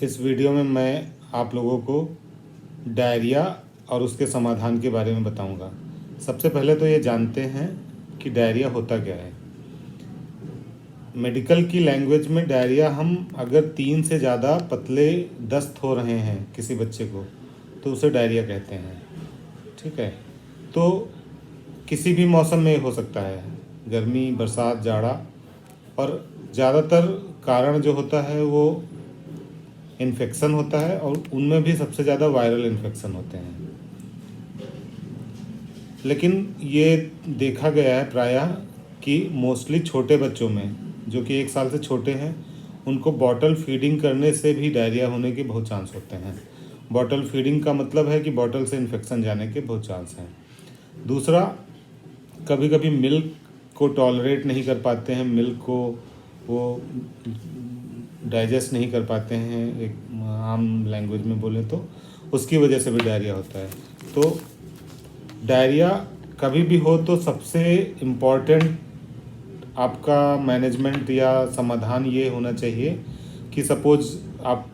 इस वीडियो में मैं आप लोगों को डायरिया और उसके समाधान के बारे में बताऊंगा। सबसे पहले तो ये जानते हैं कि डायरिया होता क्या है। मेडिकल की लैंग्वेज में डायरिया, हम अगर 3 से ज़्यादा पतले दस्त हो रहे हैं किसी बच्चे को तो उसे डायरिया कहते हैं। ठीक है, तो किसी भी मौसम में हो सकता है, गर्मी, बरसात, जाड़ा, और ज़्यादातर कारण जो होता है वो इन्फेक्शन होता है, और उनमें भी सबसे ज़्यादा वायरल इन्फेक्शन होते हैं। लेकिन ये देखा गया है प्रायः कि मोस्टली छोटे बच्चों में, जो कि 1 साल से छोटे हैं, उनको बॉटल फीडिंग करने से भी डायरिया होने के बहुत चांस होते हैं। बॉटल फीडिंग का मतलब है कि बॉटल से इन्फेक्शन जाने के बहुत चांस हैं। दूसरा, कभी कभी मिल्क को टॉलरेट नहीं कर पाते हैं, मिल्क को वो डाइजेस्ट नहीं कर पाते हैं, एक आम लैंग्वेज में बोले तो उसकी वजह से भी डायरिया होता है। तो डायरिया कभी भी हो तो सबसे इम्पॉर्टेंट आपका मैनेजमेंट या समाधान ये होना चाहिए कि सपोज़ आप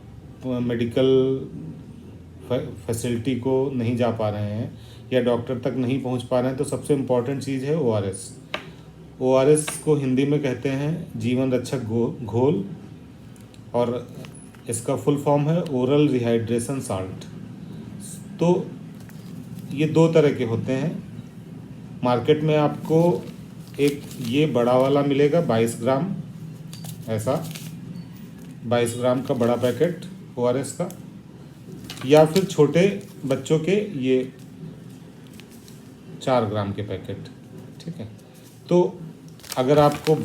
मेडिकल फैसिलिटी को नहीं जा पा रहे हैं या डॉक्टर तक नहीं पहुंच पा रहे हैं, तो सबसे इम्पॉर्टेंट चीज़ है ORS। ORS को हिंदी में कहते हैं जीवन रक्षक घोल, और इसका फुल फॉर्म है ओरल रिहाइड्रेशन साल्ट। तो ये 2 तरह के होते हैं। मार्केट में आपको एक ये बड़ा वाला मिलेगा 22 ग्राम, ऐसा 22 ग्राम का बड़ा पैकेट ORS का, या फिर छोटे बच्चों के ये 4 ग्राम के पैकेट। ठीक है, तो अगर आपको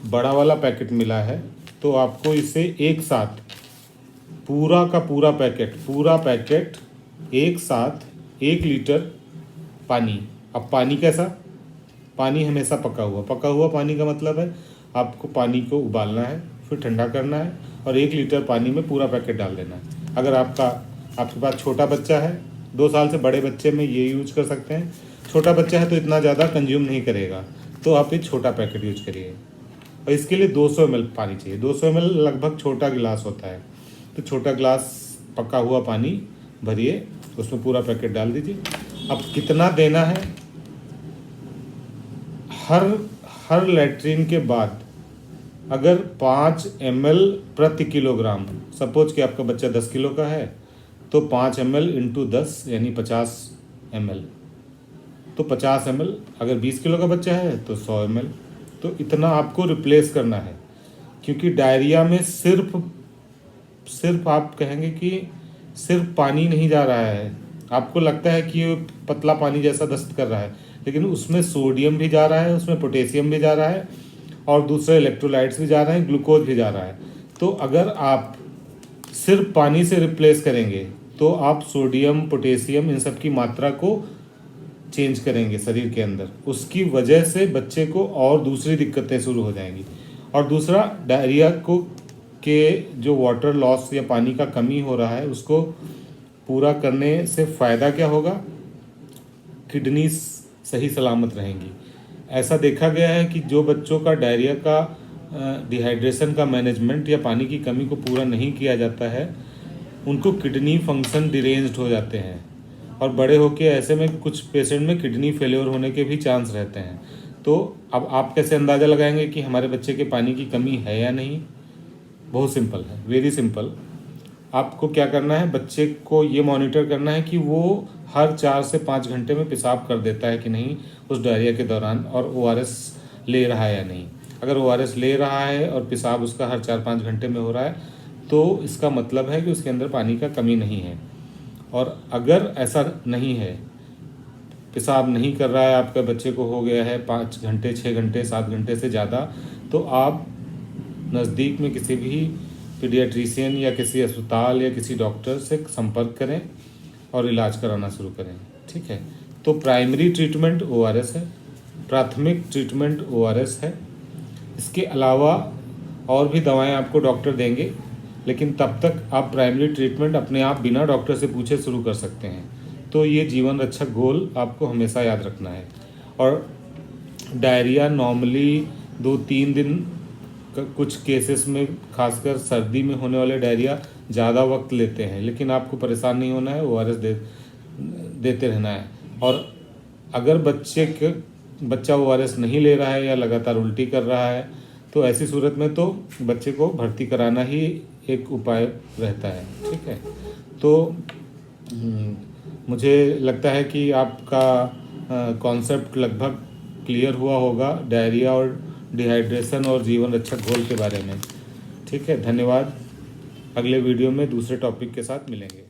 बड़ा वाला पैकेट मिला है तो आपको इसे एक साथ पूरा का पूरा पैकेट एक साथ 1 लीटर पानी। अब पानी कैसा? पानी हमेशा पका हुआ पानी का मतलब है आपको पानी को उबालना है, फिर ठंडा करना है, और 1 लीटर पानी में पूरा पैकेट डाल देना है। अगर आपके पास छोटा बच्चा है, 2 साल से बड़े बच्चे में ये यूज कर सकते हैं। छोटा बच्चा है तो इतना ज़्यादा कंज्यूम नहीं करेगा, तो आप ये छोटा पैकेट यूज करिए। और इसके लिए 200 ml पानी चाहिए। 200 ml लगभग छोटा गिलास होता है, तो छोटा गिलास पका हुआ पानी भरिए, उसमें पूरा पैकेट डाल दीजिए। अब कितना देना है? हर लैट्रीन के बाद अगर 5 ml प्रति किलोग्राम, सपोज कि आपका बच्चा 10 किलो का है तो 5 ml इंटू 10 यानी 50 ml, तो 50 ml। अगर 20 किलो का बच्चा है तो 100 ml। तो इतना आपको रिप्लेस करना है, क्योंकि डायरिया में सिर्फ आप कहेंगे कि सिर्फ पानी नहीं जा रहा है। आपको लगता है कि ये पतला पानी जैसा दस्त कर रहा है, लेकिन उसमें सोडियम भी जा रहा है, उसमें पोटेशियम भी जा रहा है, और दूसरे इलेक्ट्रोलाइट्स भी जा रहे हैं, ग्लूकोज भी जा रहा है। तो अगर आप सिर्फ पानी से रिप्लेस करेंगे तो आप सोडियम, पोटेशियम, इन सब की मात्रा को चेंज करेंगे शरीर के अंदर। उसकी वजह से बच्चे को और दूसरी दिक्कतें शुरू हो जाएंगी। और दूसरा, डायरिया के जो वाटर लॉस या पानी का कमी हो रहा है उसको पूरा करने से फ़ायदा क्या होगा? किडनी सही सलामत रहेंगी। ऐसा देखा गया है कि जो बच्चों का डायरिया का डिहाइड्रेशन का मैनेजमेंट या पानी की कमी को पूरा नहीं किया जाता है, उनको किडनी फंक्शन डिरेंज्ड हो जाते हैं, और बड़े होके ऐसे में कुछ पेशेंट में किडनी फेलियर होने के भी चांस रहते हैं। तो अब आप कैसे अंदाज़ा लगाएंगे कि हमारे बच्चे के पानी की कमी है या नहीं? बहुत सिंपल है, वेरी सिंपल। आपको क्या करना है, बच्चे को ये मॉनिटर करना है कि वो हर 4 से 5 घंटे में पेशाब कर देता है कि नहीं उस डायरिया के दौरान, और ORS ले रहा है या नहीं। अगर ORS ले रहा है और पेशाब उसका हर 4-5 घंटे में हो रहा है तो इसका मतलब है कि उसके अंदर पानी का कमी नहीं है। और अगर ऐसा नहीं है, पेशाब नहीं कर रहा है, आपके बच्चे को हो गया है 5 घंटे, 6 घंटे, 7 घंटे से ज़्यादा, तो आप नज़दीक में किसी भी पीडियाट्रिशियन या किसी अस्पताल या किसी डॉक्टर से संपर्क करें और इलाज कराना शुरू करें। ठीक है, तो प्राइमरी ट्रीटमेंट ORS है, प्राथमिक ट्रीटमेंट ORS है। इसके अलावा और भी दवाएं आपको डॉक्टर देंगे, लेकिन तब तक आप प्राइमरी ट्रीटमेंट अपने आप बिना डॉक्टर से पूछे शुरू कर सकते हैं। तो ये जीवन रक्षक घोल आपको हमेशा याद रखना है। और डायरिया नॉर्मली 2-3 दिन कुछ केसेस में खासकर सर्दी में होने वाले डायरिया ज़्यादा वक्त लेते हैं, लेकिन आपको परेशान नहीं होना है, ORS देते रहना है। और अगर बच्चा ORS नहीं ले रहा है या लगातार उल्टी कर रहा है तो ऐसी सूरत में तो बच्चे को भर्ती कराना ही एक उपाय रहता है। ठीक है, तो मुझे लगता है कि आपका कॉन्सेप्ट लगभग क्लियर हुआ होगा डायरिया और डिहाइड्रेशन और जीवन रक्षक घोल के बारे में। ठीक है, धन्यवाद। अगले वीडियो में दूसरे टॉपिक के साथ मिलेंगे।